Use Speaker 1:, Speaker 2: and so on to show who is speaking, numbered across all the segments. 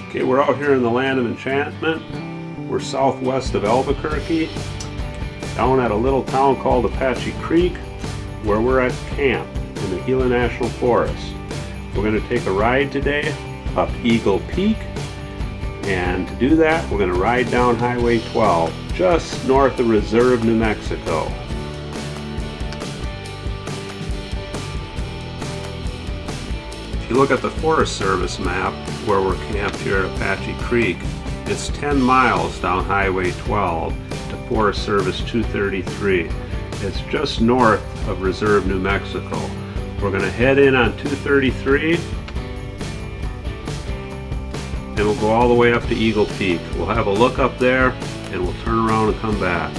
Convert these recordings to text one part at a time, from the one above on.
Speaker 1: Okay, we're out here in the land of enchantment. We're southwest of Albuquerque, down at a little town called Apache Creek, where we're at camp in the Gila National Forest. We're going to take a ride today up Eagle Peak, and to do that we're going to ride down Highway 12 just north of Reserve, New Mexico. If you look at the Forest Service map where we're camped here at Apache Creek, it's 10 miles down Highway 12 to Forest Service 233. It's just north of Reserve, New Mexico. We're going to head in on 233 and we'll go all the way up to Eagle Peak. We'll have a look up there and we'll turn around and come back.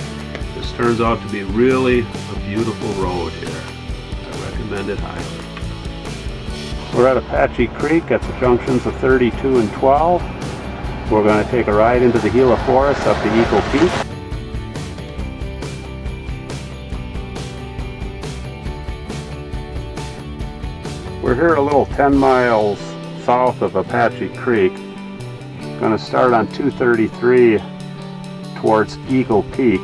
Speaker 1: This turns out to be really a beautiful road here. I recommend it highly. We're at Apache Creek at the junctions of 32 and 12. We're going to take a ride into the Gila Forest up to Eagle Peak. We're here a little 10 miles south of Apache Creek. Going to start on 233 towards Eagle Peak.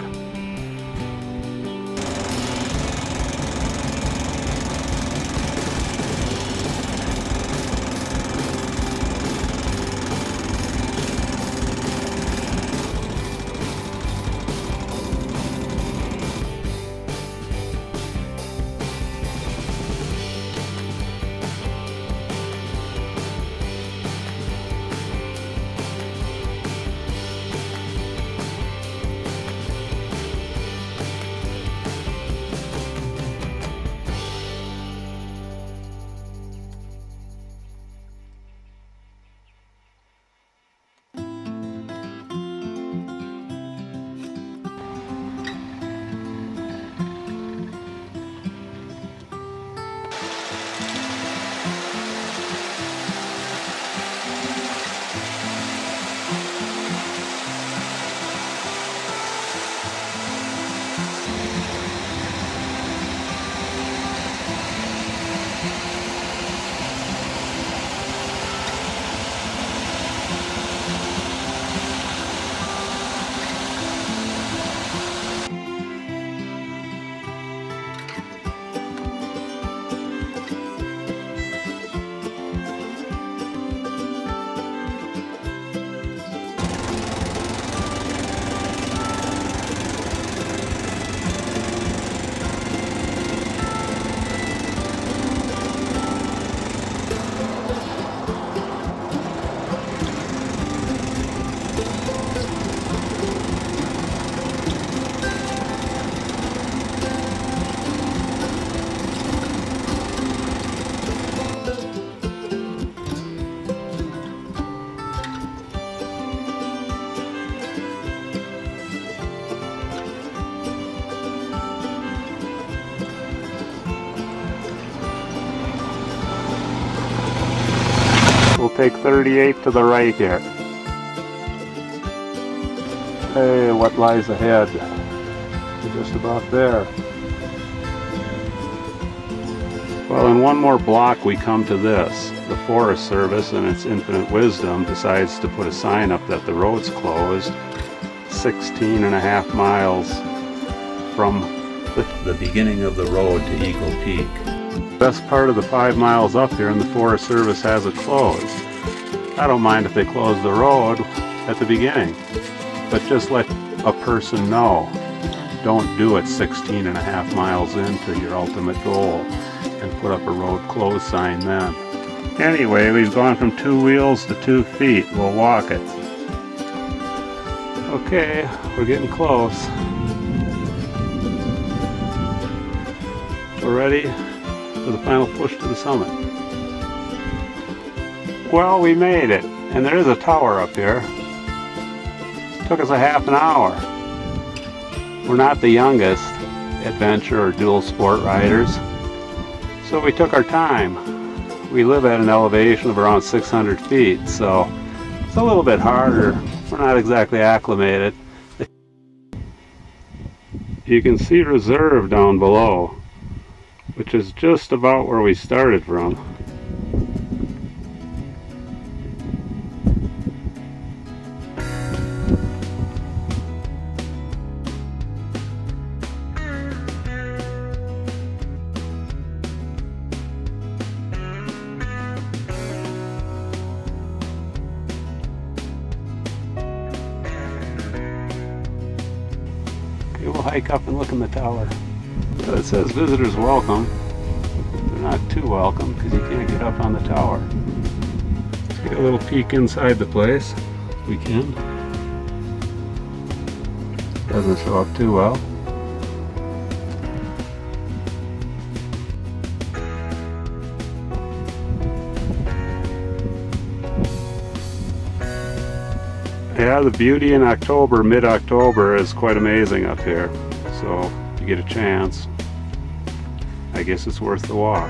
Speaker 1: We'll take 38 to the right here. Hey, what lies ahead? We're just about there. Well, in one more block we come to this. The Forest Service, in its infinite wisdom, decides to put a sign up that the road's closed 16 and a half miles from the beginning of the road to Eagle Peak. Best part of the 5 miles up here, and the Forest Service has it closed. I don't mind if they close the road at the beginning, but just let a person know. Don't do it 16 and a half miles into your ultimate goal and put up a road closed sign then. Anyway, we've gone from 2 wheels to 2 feet. We'll walk it. Okay, we're getting close. We're ready for the final push to the summit. Well, we made it, and there is a tower up here. It took us a half an hour. We're not the youngest adventure or dual sport riders, so we took our time. We live at an elevation of around 600 feet, so it's a little bit harder. We're not exactly acclimated. You can see Reserve down below, which is just about where we started from. hike up and look in the tower. But it says visitors welcome. They're not too welcome because you can't get up on the tower. Let's get a little peek inside the place if we can. Doesn't show up too well. Yeah, the beauty in October, mid-October, is quite amazing up here. So if you get a chance, I guess it's worth the walk.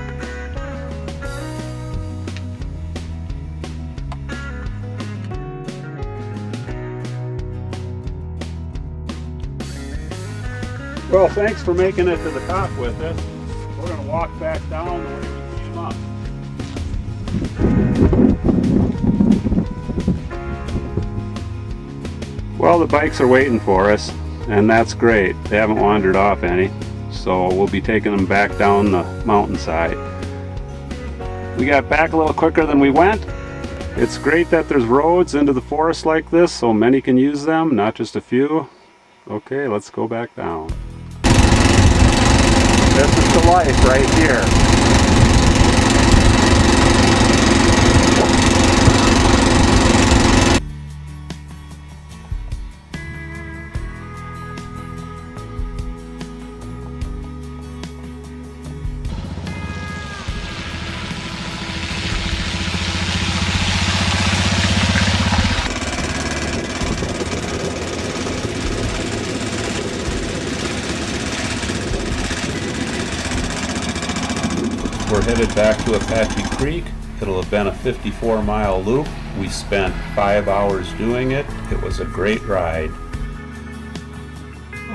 Speaker 1: Well, thanks for making it to the top with us. We're going to walk back down where we came up. Well, the bikes are waiting for us, and that's great. They haven't wandered off any, so we'll be taking them back down the mountainside. We got back a little quicker than we went. It's great that there's roads into the forest like this, so many can use them, not just a few. Okay, let's go back down. This is the life right here. We're headed back to Apache Creek. It'll have been a 54-mile loop. We spent 5 hours doing it. It was a great ride.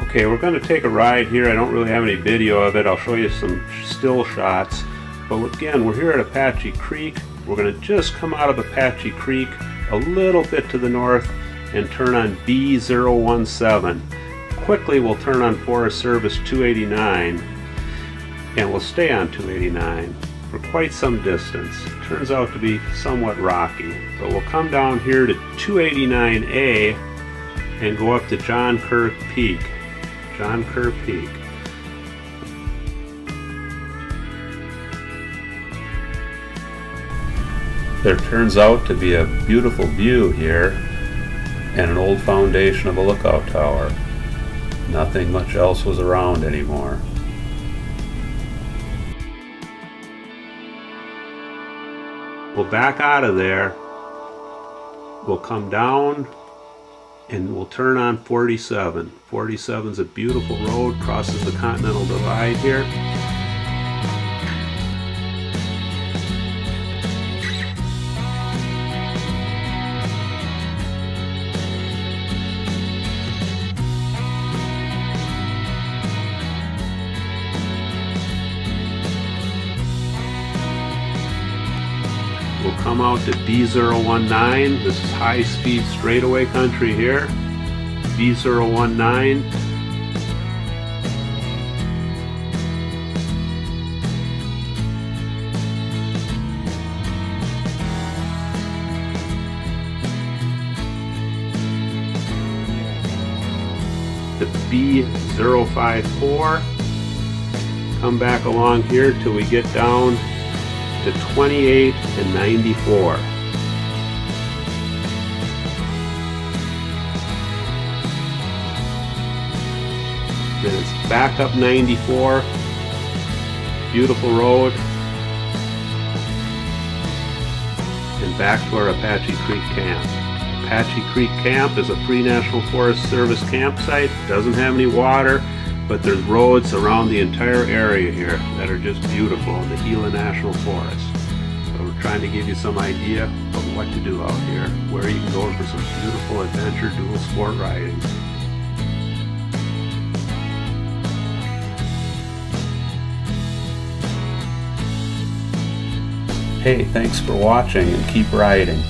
Speaker 1: Okay, we're going to take a ride here. I don't really have any video of it. I'll show you some still shots. But again, we're here at Apache Creek. We're going to just come out of Apache Creek a little bit to the north and turn on B017. Quickly, we'll turn on Forest Service 289. And we'll stay on 289 for quite some distance. It turns out to be somewhat rocky. But we'll come down here to 289A and go up to Kerr Peak. Kerr Peak. There turns out to be a beautiful view here and an old foundation of a lookout tower. Nothing much else was around anymore. We'll back out of there, we'll come down, and we'll turn on 47. 47 is a beautiful road, crosses the Continental Divide here. We'll come out to B019. This is high-speed straightaway country here. B019. The B054. Come back along here till we get down to 28 and 94. Then it's back up 94, beautiful road, and back to our Apache Creek camp. Apache Creek Camp is a free National Forest Service campsite. It doesn't have any water, but there's roads around the entire area here that are just beautiful in the Gila National Forest. So we're trying to give you some idea of what to do out here, where you can go for some beautiful adventure dual sport riding. Hey, thanks for watching and keep riding.